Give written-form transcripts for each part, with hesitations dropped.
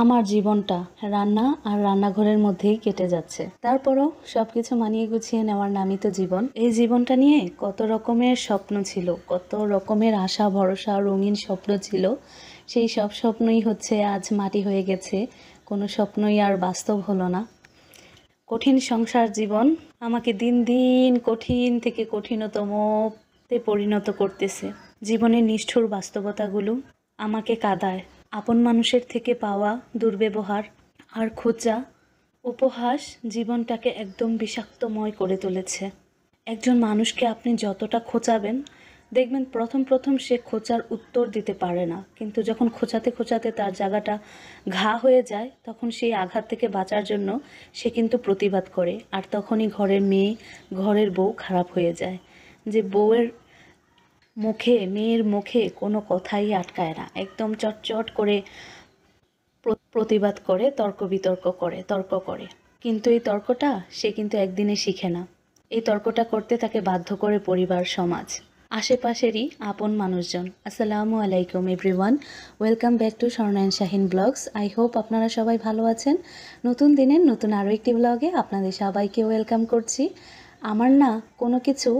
আমার জীবনটা রান্না আর রান্নাঘরের মধ্যেই কেটে যাচ্ছে। তারপরও সবকিছু মানিয়ে গুছিয়ে নেওয়ার নামই তো জীবন। এই জীবনটা নিয়ে কত রকমের স্বপ্ন ছিল, কত রকমের আশা ভরসা রঙিন স্বপ্ন ছিল। সেই সব স্বপ্নই হচ্ছে আজ মাটি হয়ে গেছে। কোনো স্বপ্নই আর বাস্তব হলো না। কঠিন সংসার জীবন আমাকে দিন দিন কঠিন থেকে কঠিনতমতে পরিণত করতেছে। জীবনের নিষ্ঠুর বাস্তবতাগুলো আমাকে কাঁদায়। আপন মানুষের থেকে পাওয়া দুর্ব্যবহার আর খোঁচা উপহাস জীবনটাকে একদম বিষাক্তময় করে তুলেছে। একজন মানুষকে আপনি যতটা খোঁচাবেন, দেখবেন প্রথম প্রথম সে খোঁচার উত্তর দিতে পারে না, কিন্তু যখন খোঁচাতে খোঁচাতে তার জায়গাটা ঘা হয়ে যায়, তখন সেই আঘাত থেকে বাঁচার জন্য সে কিন্তু প্রতিবাদ করে। আর তখনই ঘরের মেয়ে, ঘরের বউ খারাপ হয়ে যায়। যে বউয়ের মেয়ের মুখে কোনো কথাই আটকায় না, একদম চটচট করে প্রতিবাদ করে, তর্ক করে। কিন্তু এই তর্কটা সে কিন্তু একদিনে শিখে না। এই তর্কটা করতে তাকে বাধ্য করে পরিবার, সমাজ, আশেপাশেরই আপন মানুষজন। আসসালামু আলাইকুম everyone, welcome back to Swarnayan Shahin blogs. I hope আপনারা সবাই ভালো আছেন। নতুন দিনের নতুন আরও একটি ব্লগে আপনাদের সবাইকে ওয়েলকাম করছি। আমার না কোনো কিছু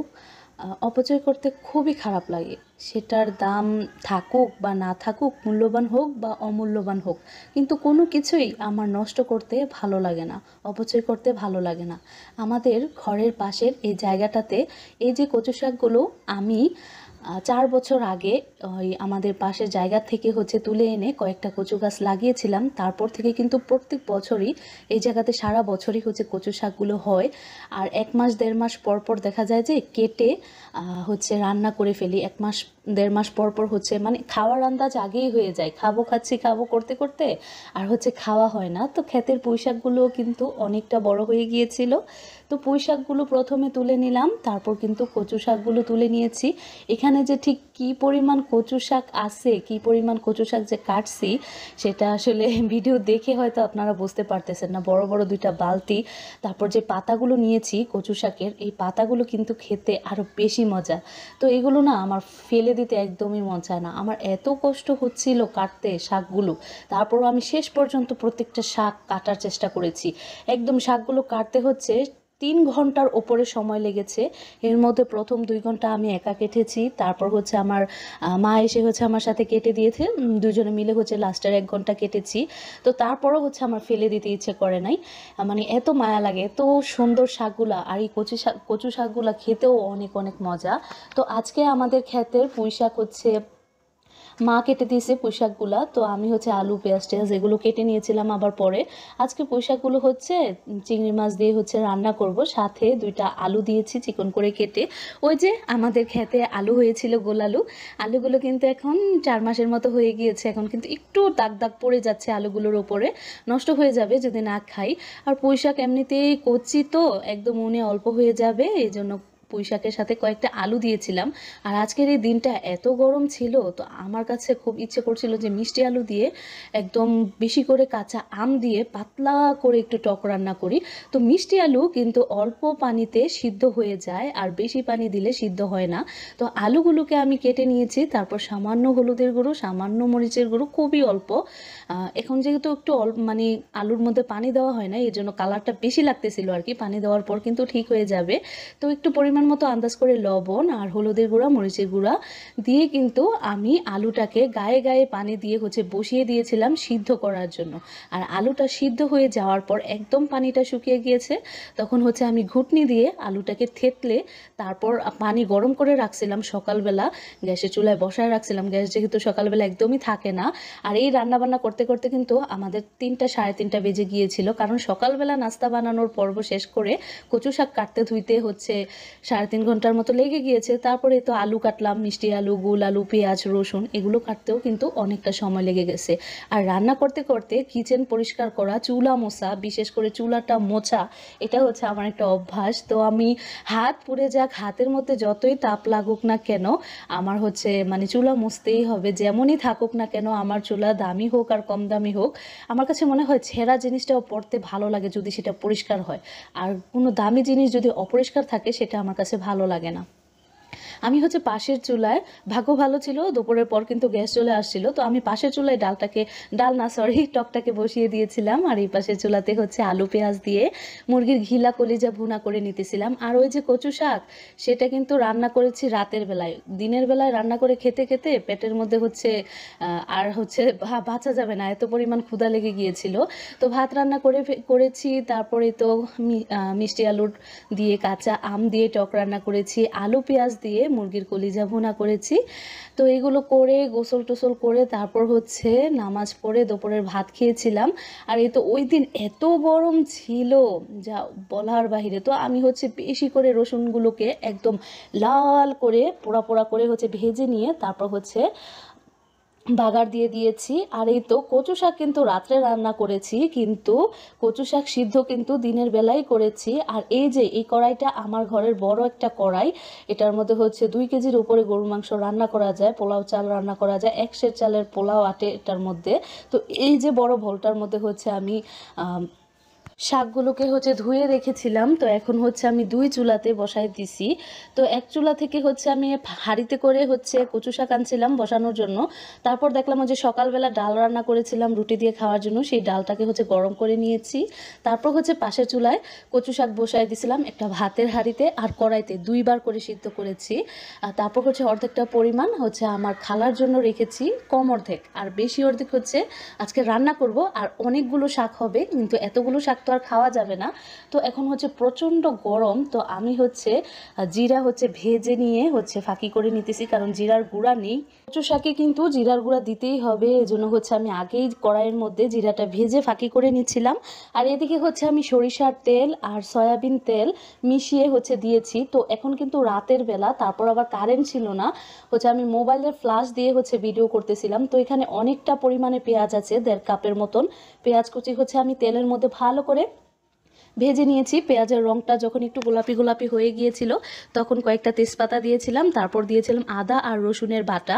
অপচয় করতে খুবই খারাপ লাগে। সেটার দাম থাকুক বা না থাকুক, মূল্যবান হোক বা অমূল্যবান হোক, কিন্তু কোনো কিছুই আমার নষ্ট করতে ভালো লাগে না, অপচয় করতে ভালো লাগে না। আমাদের ঘরের পাশের এই জায়গাটাতে এই যে কচু শাকগুলো আমি 4 বছর আগে ওই আমাদের পাশের জায়গা থেকে তুলে এনে কয়েকটা কচু গাছ লাগিয়েছিলাম। তারপর থেকে কিন্তু প্রত্যেক বছরই এই জায়গাতে সারা বছরই কচু শাকগুলো হয়। আর 1 মাস 1.5 মাস পর পর দেখা যায় যে কেটে রান্না করে ফেলি। 1 মাস 1.5 মাস পর পর মানে খাওয়ার আন্দাজ আগেই হয়ে যায়, খাবো করতে করতে আর খাওয়া হয় না। তো ক্ষেতের পুঁই শাকগুলো কিন্তু অনেকটা বড় হয়ে গিয়েছিল। তো পুঁই শাকগুলো প্রথমে তুলে নিলাম, তারপর কিন্তু কচু শাকগুলো তুলে নিয়েছি। এখানে যে ঠিক কী পরিমাণ কচু শাক আছে, কী পরিমাণ কচু শাক যে কাটছি, সেটা আসলে ভিডিও দেখে হয়তো আপনারা বুঝতে পারতেছেন না। বড় বড় 2টা বালতি। তারপর যে পাতাগুলো নিয়েছি কচু শাকের, এই পাতাগুলো কিন্তু খেতে আরও বেশি মজা। তো এগুলো না আমার ফেলে দিতে একদমই মন চায় না। আমার এত কষ্ট হচ্ছিল কাটতে শাকগুলো, তারপরও আমি শেষ পর্যন্ত প্রত্যেকটা শাক কাটার চেষ্টা করেছি। একদম শাকগুলো কাটতে 3 ঘন্টার ওপরে সময় লেগেছে। এর মধ্যে প্রথম 2 ঘন্টা আমি একা কেটেছি, তারপর আমার মা এসে আমার সাথে কেটে দিয়েছে। দুজনে মিলে লাস্টের 1 ঘন্টা কেটেছি। তো তারপরও আমার ফেলে দিতে ইচ্ছে করে নাই। মানে এত মায়া লাগে, এত সুন্দর শাকগুলা। আর এই কচু শাকগুলা খেতেও অনেক অনেক মজা। তো আজকে আমাদের ক্ষেতের পুঁই শাক মা কেটে দিয়েছে পুঁই শাকগুলা। তো আমি আলু পেঁয়াজ টেয়াজ এগুলো কেটে নিয়েছিলাম। আবার পরে আজকে পুঁই শাকগুলো চিংড়ি মাছ দিয়ে রান্না করব। সাথে 2টা আলু দিয়েছি চিকন করে কেটে। ওই যে আমাদের ক্ষেতে আলু হয়েছিল, গোল আলু। আলুগুলো কিন্তু এখন 4 মাসের মতো হয়ে গিয়েছে। এখন কিন্তু একটু দাগ দাগ পড়ে যাচ্ছে আলুগুলোর ওপরে, নষ্ট হয়ে যাবে যদি না খাই। আর পুঁই শাক এমনিতেই কচি, তো একদম উনে অল্প হয়ে যাবে, এই জন্য পুঁই শাকের সাথে কয়েকটা আলু দিয়েছিলাম। আর আজকের এই দিনটা এত গরম ছিল, তো আমার কাছে খুব ইচ্ছে করছিল যে মিষ্টি আলু দিয়ে একদম বেশি করে কাঁচা আম দিয়ে পাতলা করে একটু টক রান্না করি। তো মিষ্টি আলু কিন্তু অল্প পানিতে সিদ্ধ হয়ে যায়, আর বেশি পানি দিলে সিদ্ধ হয় না। তো আলুগুলোকে আমি কেটে নিয়েছি, তারপর সামান্য হলুদের গুঁড়ো, সামান্য মরিচের গুঁড়ো, খুবই অল্প। এখন যেহেতু একটু অল্প মানে আলুর মধ্যে পানি দেওয়া হয় না, এই জন্য কালারটা বেশি লাগতেছিল আর কি। পানি দেওয়ার পর কিন্তু ঠিক হয়ে যাবে। তো একটু পরিমাণ মতো আন্দাজ করে লবণ আর হলুদের গুঁড়া, মরিচের গুঁড়া দিয়ে কিন্তু আমি আলুটাকে গায়ে গায়ে পানি দিয়ে বসিয়ে দিয়েছিলাম সিদ্ধ করার জন্য। আর আলুটা সিদ্ধ হয়ে যাওয়ার পর একদম পানিটা শুকিয়ে গিয়েছে, তখন আমি ঘুটনি দিয়ে আলুটাকে থেতলে তারপর পানি গরম করে রাখছিলাম সকালবেলা, গ্যাসের চুলায় বসায় রাখছিলাম। গ্যাস যেহেতু সকালবেলা একদমই থাকে না। আর এই রান্নাবান্না করতে করতে কিন্তু আমাদের 3টা 3:30 বেজে গিয়েছিল, কারণ সকালবেলা নাস্তা বানানোর পর্ব শেষ করে কচু শাক কাটতে ধুইতে 3.5 ঘন্টার মতো লেগে গিয়েছে। তারপরে তো আলু কাটলাম, মিষ্টি আলু, গোল আলু, পেঁয়াজ, রসুন এগুলো কাটতেও কিন্তু অনেকটা সময় লেগে গেছে। আর রান্না করতে করতে কিচেন পরিষ্কার করা, চুলা মোছা, বিশেষ করে চুলাটা মোছা, এটা আমার একটা অভ্যাস। তো আমি হাত পুড়ে যাক, হাতের মধ্যে যতই তাপ লাগুক না কেন, আমার মানে চুলা মুছতেই হবে। যেমনই থাকুক না কেন, আমার চুলা দামি হোক আর কম দামি হোক, আমার কাছে মনে হয় ছেঁড়া জিনিসটাও পড়তে ভালো লাগে যদি সেটা পরিষ্কার হয়। আর কোনো দামি জিনিস যদি অপরিষ্কার থাকে, সেটা আমার কাছে ভালো লাগে না। আমি হচ্ছে পাশের চুলায়, ভাগ্য ভালো ছিল দুপুরের পর কিন্তু গ্যাস চলে আসছিল, তো আমি পাশের চুলায় টকটাকে বসিয়ে দিয়েছিলাম। আর এই পাশের চুলাতে হচ্ছে আলু পেঁয়াজ দিয়ে মুরগির ঘিলা কলিজা ভুনা করে নিতেছিলাম। আর ওই যে কচু শাক, সেটা কিন্তু রান্না করেছি রাতের বেলায়। দিনের বেলায় রান্না করে খেতে খেতে পেটের মধ্যে হচ্ছে আর হচ্ছে বাঁচা যাবে না, এত পরিমাণ ক্ষুধা লেগে গিয়েছিল। তো ভাত রান্না করেছি, তারপরে তো মিষ্টি আলুর দিয়ে কাঁচা আম দিয়ে টক রান্না করেছি, আলু পেঁয়াজ দিয়ে মুরগির কলিজা ভুনা করেছি। তো এগুলো করে গোসল টোসল করে তারপর হচ্ছে নামাজ পড়ে দুপুরের ভাত খেয়েছিলাম। আর এই তো ওই দিন এত গরম ছিল যা বলার বাহিরে। তো আমি হচ্ছে বেশি করে রসুনগুলোকে একদম লাল করে পোড়া পোড়া করে হচ্ছে ভেজে নিয়ে তারপর হচ্ছে বাগার দিয়ে দিয়েছি। আর এই তো কচু শাক কিন্তু রাত্রে রান্না করেছি, কিন্তু কচু শাক সিদ্ধ কিন্তু দিনের বেলায় করেছি। আর এই যে এই কড়াইটা আমার ঘরের বড় একটা কড়াই, এটার মধ্যে হচ্ছে 2 কেজির উপরে গরুর মাংস রান্না করা যায়, পোলাও চাল রান্না করা যায়, 1 সের চালের পোলাও আটে এটার মধ্যে। তো এই যে বড় ভোলটার মধ্যে হচ্ছে আমি শাকগুলোকে হচ্ছে ধুয়ে রেখেছিলাম। তো এখন হচ্ছে আমি 2 চুলাতে বসাই দিছি। তো এক চুলা থেকে হচ্ছে আমি হাঁড়িতে করে হচ্ছে কচু শাক আনছিলাম বসানোর জন্য। তারপর দেখলাম যে সকালবেলা ডাল রান্না করেছিলাম রুটি দিয়ে খাওয়ার জন্য, সেই ডালটাকে হচ্ছে গরম করে নিয়েছি। তারপর হচ্ছে পাশের চুলায় কচু শাক বসাই দিছিলাম একটা ভাতের হাঁড়িতে, আর কড়াইতে 2 বার করে সিদ্ধ করেছি। আর তারপর হচ্ছে অর্ধেকটা পরিমাণ হচ্ছে আমার খালার জন্য রেখেছি, কম অর্ধেক, আর বেশি অর্ধেক হচ্ছে আজকে রান্না করব। আর অনেকগুলো শাক হবে, কিন্তু এতগুলো শাক তো আর খাওয়া যাবে না। তো এখন হচ্ছে প্রচণ্ড গরম, তো আমি হচ্ছে জিরা হচ্ছে ভেজে নিয়ে হচ্ছে ফাঁকি করে নিতেছি, কারণ জিরার গুঁড়া নেই। কচু শাকে কিন্তু জিরার গুঁড়া দিতেই হবে, এজন্য হচ্ছে আমি আগেই কড়াইয়ের মধ্যে জিরাটা ভেজে ফাঁকি করে নিচ্ছিলাম। আর এদিকে হচ্ছে আমি সরিষার তেল আর সয়াবিন তেল মিশিয়ে হচ্ছে দিয়েছি। তো এখন কিন্তু রাতের বেলা, তারপর আবার কারেন্ট ছিল না, হচ্ছে আমি মোবাইলের ফ্ল্যাশ দিয়ে হচ্ছে ভিডিও করতেছিলাম। তো এখানে অনেকটা পরিমাণে পেঁয়াজ আছে, 1.5 কাপের মতন পেঁয়াজ কুচি হচ্ছে আমি তেলের মধ্যে ভালো করে ভেজে নিয়েছি। পেঁয়াজের রঙটা যখন একটু গোলাপি গোলাপি হয়ে গিয়েছিল তখন কয়েকটা তেজপাতা দিয়েছিলাম, তারপর দিয়েছিলাম আদা আর রসুনের বাটা।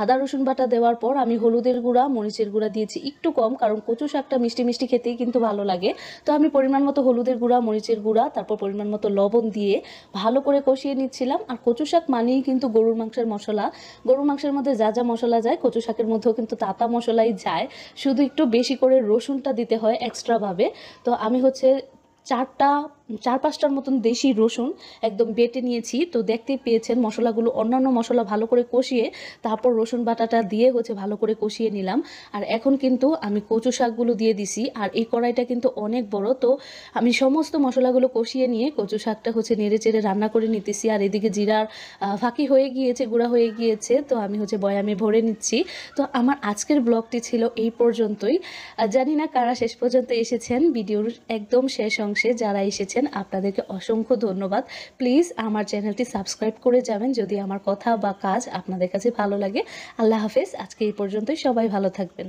আদা রসুন বাটা দেওয়ার পর আমি হলুদের গুঁড়া মরিচের গুঁড়া দিয়েছি একটু কম, কারণ কচু শাকটা মিষ্টি মিষ্টি খেতেই কিন্তু ভালো লাগে। তো আমি পরিমাণ মতো হলুদের গুঁড়া মরিচের গুঁড়া তারপর পরিমাণ মতো লবণ দিয়ে ভালো করে কষিয়ে নিচ্ছিলাম। আর কচু শাক মানেই কিন্তু গরুর মাংসের মশলা, গরুর মাংসের মধ্যে যা যা মশলা যায় কচু শাকের মধ্যেও কিন্তু তাতা মশলাই যায়, শুধু একটু বেশি করে রসুনটা দিতে হয় এক্সট্রাভাবে। তো আমি হচ্ছে 4-5টার মতন দেশি রসুন একদম বেটে নিয়েছি। তো দেখতেই পেয়েছেন মশলাগুলো, অন্যান্য মশলা ভালো করে কষিয়ে তারপর রসুন বাটাটা দিয়ে হচ্ছে ভালো করে কষিয়ে নিলাম। আর এখন কিন্তু আমি কচু শাকগুলো দিয়ে দিছি। আর এই কড়াইটা কিন্তু অনেক বড়, তো আমি সমস্ত মশলাগুলো কষিয়ে নিয়ে কচু শাকটা হচ্ছে নেড়ে চেড়ে রান্না করে নিতেছি। আর এদিকে জিরার ফাঁকি হয়ে গিয়েছে, গুঁড়া হয়ে গিয়েছে, তো আমি হচ্ছে বয়ামে ভরে নিচ্ছি। তো আমার আজকের ব্লগটি ছিল এই পর্যন্তই। জানি না কারা শেষ পর্যন্ত এসেছেন ভিডিওর একদম শেষ অংশে, যারা এসেছেন আপনাদেরকে অসংখ্য ধন্যবাদ। প্লিজ আমার চ্যানেলটি সাবস্ক্রাইব করে যাবেন যদি আমার কথা বা কাজ আপনাদের কাছে ভালো লাগে। আল্লাহ হাফেজ, আজকে এই পর্যন্তই, সবাই ভালো থাকবেন।